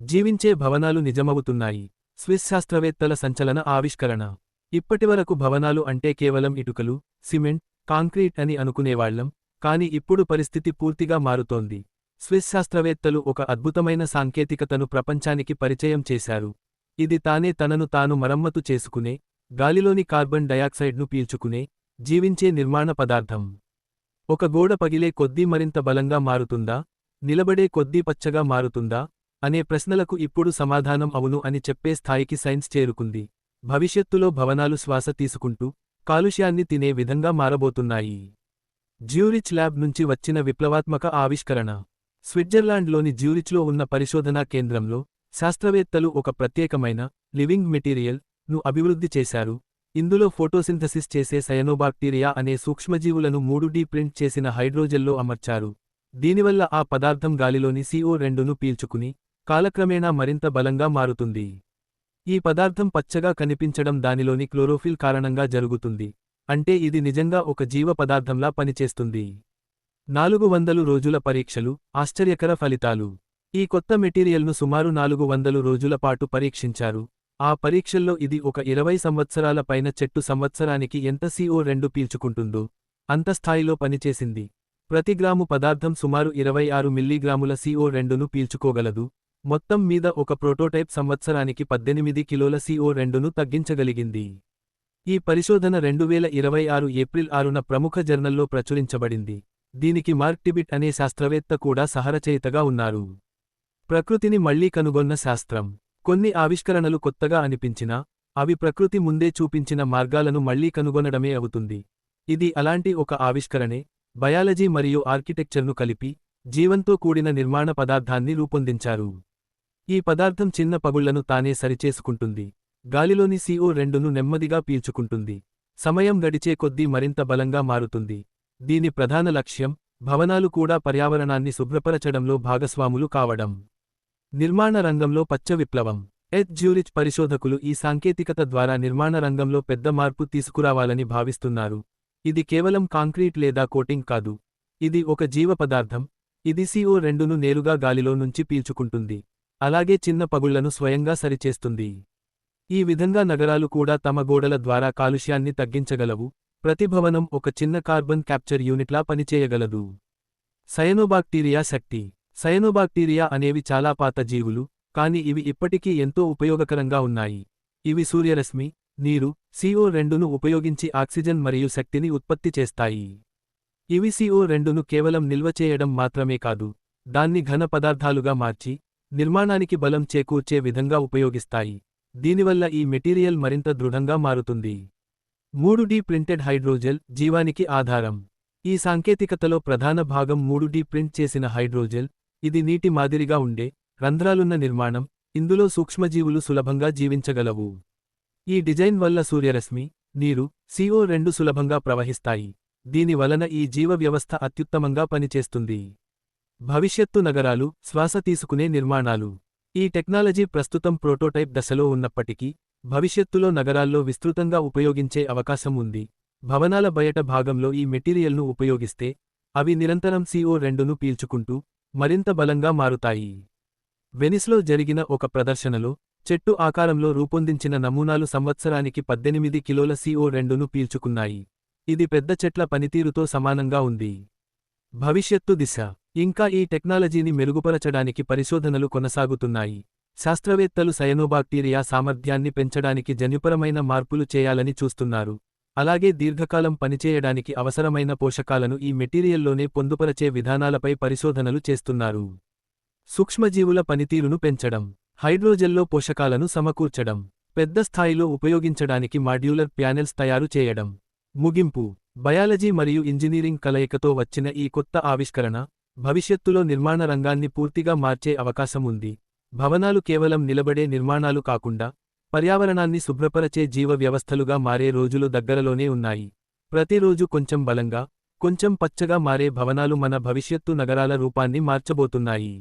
జీవించే భవనాలు నిజమవుతున్నాయి. స్విస్ శాస్త్రవేత్తల సంచలన ఆవిష్కరణ. ఇప్పటివరకు భవనాలు అంటే కేవలం ఇటుకలు, సిమెంట్, కాంక్రీట్ అని అనుకునేవాళ్లం, కాని ఇప్పుడు పరిస్థితి పూర్తిగా మారుతోంది. స్విస్ శాస్త్రవేత్తలు ఒక అద్భుతమైన సాంకేతికతను ప్రపంచానికి పరిచయం చేశారు. ఇది తనను తాను మరమ్మతు చేసుకునే, గాలిలోని కార్బన్ డయాక్సైడ్ను పీల్చుకునే, జీవించే నిర్మాణ పదార్థం. ఒక గోడ పగిలే కొద్దీ మరింత బలంగా మారుతుందా, నిలబడే కొద్దీ పచ్చగా మారుతుందా అనే ప్రశ్నలకు ఇప్పుడు సమాధానం అవును అని చెప్పే స్థాయికి సైన్స్ చేరుకుంది. భవిష్యత్తులో భవనాలు శ్వాస తీసుకుంటూ, కాలుష్యాన్ని తినే విధంగా మారబోతున్నాయి. జ్యూరిచ్ ల్యాబ్ నుంచి వచ్చిన విప్లవాత్మక ఆవిష్కరణ. స్విట్జర్లాండ్లోని జ్యూరిచ్లో ఉన్న పరిశోధనా కేంద్రంలో శాస్త్రవేత్తలు ఒక ప్రత్యేకమైన లివింగ్ మెటీరియల్ ను అభివృద్ధి చేశారు. ఇందులో ఫోటోసింథసిస్ చేసే సయనోబాక్టీరియా అనే సూక్ష్మజీవులను 3D ప్రింట్ చేసిన హైడ్రోజెల్లో అమర్చారు. దీనివల్ల ఆ పదార్థం గాలిలోని CO2ను పీల్చుకుని కాలక్రమేణా మరింత బలంగా మారుతుంది. ఈ పదార్థం పచ్చగా కనిపించడం దానిలోని క్లోరోఫిల్ కారణంగా జరుగుతుంది. అంటే ఇది నిజంగా ఒక జీవ పదార్థంలా పనిచేస్తుంది. 400 రోజుల పరీక్షలు, ఆశ్చర్యకర ఫలితాలు. ఈ కొత్త మెటీరియల్ను సుమారు 400 రోజుల పాటు పరీక్షించారు. ఆ పరీక్షల్లో ఇది ఒక 20 సంవత్సరాల పైన చెట్టు సంవత్సరానికి ఎంత CO2 పీల్చుకుంటుందో అంత స్థాయిలో పనిచేసింది. ప్రతి గ్రాము పదార్థం సుమారు 26 మిల్లీగ్రాముల CO2ను పీల్చుకోగలదు. మొత్తం మీద ఒక ప్రోటోటైప్ సంవత్సరానికి 18 కిలోల CO2ను తగ్గించగలిగింది. ఈ పరిశోధన 2026 ఏప్రిల్ 6న ప్రముఖ జర్నల్లో ప్రచురించబడింది. దీనికి మార్క్ టిబిట్ అనే శాస్త్రవేత్త కూడా సహరచయితగా ఉన్నారు. ప్రకృతిని మళ్లీ కనుగొన్న శాస్త్రం. కొన్ని ఆవిష్కరణలు కొత్తగా అనిపించినా, అవి ప్రకృతి ముందే చూపించిన మార్గాలను మళ్లీ కనుగొనడమే అవుతుంది. ఇది అలాంటి ఒక ఆవిష్కరణే. బయాలజీ మరియు ఆర్కిటెక్చర్ను కలిపి జీవంతో కూడిన నిర్మాణ పదార్థాన్ని రూపొందించారు. ఈ పదార్థం చిన్న పగుళ్లను తానే సరిచేసుకుంటుంది. గాలిలోని CO2ను నెమ్మదిగా పీల్చుకుంటుంది. సమయం గడిచే కొద్దీ మరింత బలంగా మారుతుంది. దీని ప్రధాన లక్ష్యం, భవనాలు కూడా పర్యావరణాన్ని శుభ్రపరచడంలో భాగస్వాములు కావడం. నిర్మాణ రంగంలో పచ్చ విప్లవం. జ్యూరిచ్ పరిశోధకులు ఈ సాంకేతికత ద్వారా నిర్మాణ రంగంలో పెద్ద మార్పు తీసుకురావాలని భావిస్తున్నారు. ఇది కేవలం కాంక్రీట్ లేదా కోటింగ్ కాదు. ఇది ఒక జీవ పదార్థం. ఇది CO2ను నేరుగా గాలిలో నుంచి పీల్చుకుంటుంది. అలాగే చిన్న పగుళ్లను స్వయంగా సరిచేస్తుంది. ఈ విధంగా నగరాలు కూడా తమ గోడల ద్వారా కాలుష్యాన్ని తగ్గించగలవు. ప్రతి భవనం ఒక చిన్న కార్బన్ క్యాప్చర్ యూనిట్లా పనిచేయగలదు. సయనోబాక్టీరియా శక్తి. సయనోబాక్టీరియా అనేవి చాలా పాత జీవులు, కాని ఇవి ఇప్పటికీ ఎంతో ఉపయోగకరంగా ఉన్నాయి. ఇవి సూర్యరశ్మి, నీరు, CO2ను ఉపయోగించి ఆక్సిజన్ మరియు శక్తిని ఉత్పత్తి చేస్తాయి. ఇవి CO2ను కేవలం నిల్వ చేయడం మాత్రమే కాదు, దాన్ని ఘన పదార్థాలుగా మార్చి నిర్మాణానికి బలం చేకూర్చే విధంగా ఉపయోగిస్తాయి. దీనివల్ల ఈ మెటీరియల్ మరింత దృఢంగా మారుతుంది. 3D ప్రింటెడ్ హైడ్రోజెల్ జీవానికి ఆధారం. ఈ సాంకేతికతలో ప్రధాన భాగం 3D ప్రింట్ చేసిన హైడ్రోజెల్. ఇది నీటి మాదిరిగా ఉండే, రంధ్రాలున్న నిర్మాణం. ఇందులో సూక్ష్మజీవులు సులభంగా జీవించగలవు. ఈ డిజైన్ వల్ల సూర్యరశ్మి, నీరు, CO2 సులభంగా ప్రవహిస్తాయి. దీని వలన ఈ జీవ వ్యవస్థ అత్యుత్తమంగా పనిచేస్తుంది. భవిష్యత్తు నగరాలు, శ్వాస తీసుకునే నిర్మాణాలు. ఈ టెక్నాలజీ ప్రస్తుతం ప్రోటోటైప్ దశలో ఉన్నప్పటికీ, భవిష్యత్తులో నగరాల్లో విస్తృతంగా ఉపయోగించే అవకాశం ఉంది. భవనాల బయట భాగంలో ఈ మెటీరియల్ను ఉపయోగిస్తే, అవి నిరంతరం CO2ను పీల్చుకుంటూ మరింత బలంగా మారుతాయి. వెనిస్లో జరిగిన ఒక ప్రదర్శనలో, చెట్టు ఆకారంలో రూపొందించిన నమూనాలు సంవత్సరానికి 18 కిలోల CO2ను పీల్చుకున్నాయి. ఇది పెద్ద చెట్ల పనితీరుతో సమానంగా ఉంది. భవిష్యత్తు దిశ. ఇంకా ఈ టెక్నాలజీని మెరుగుపరచడానికి పరిశోధనలు కొనసాగుతున్నాయి. శాస్త్రవేత్తలు సయనోబాక్టీరియా సామర్థ్యాన్ని పెంచడానికి జన్యుపరమైన మార్పులు చేయాలని చూస్తున్నారు. అలాగే దీర్ఘకాలం పనిచేయడానికి అవసరమైన పోషకాలను ఈ మెటీరియల్లోనే పొందుపరచే విధానాలపై పరిశోధనలు చేస్తున్నారు. సూక్ష్మజీవుల పనితీరును పెంచడం. హైడ్రోజెల్లో పోషకాలను సమకూర్చడం. పెద్ద స్థాయిలో ఉపయోగించడానికి మాడ్యూలర్ ప్యానెల్స్ తయారు చేయడం. ముగింపు. బయాలజీ మరియు ఇంజనీరింగ్ కలయికతో వచ్చిన ఈ కొత్త ఆవిష్కరణ, భవిష్యత్తులో నిర్మాణ రంగాన్ని పూర్తిగా మార్చే అవకాశం ఉంది. భవనాలు కేవలం నిలబడే నిర్మాణాలు కాకుండా, పర్యావరణాన్ని శుభ్రపరచే జీవ వ్యవస్థలుగా మారే రోజులు దగ్గరలోనే ఉన్నాయి. ప్రతిరోజు కొంచెం బలంగా, కొంచెం పచ్చగా మారే భవనాలు మన భవిష్యత్తు నగరాల రూపాన్ని మార్చబోతున్నాయి.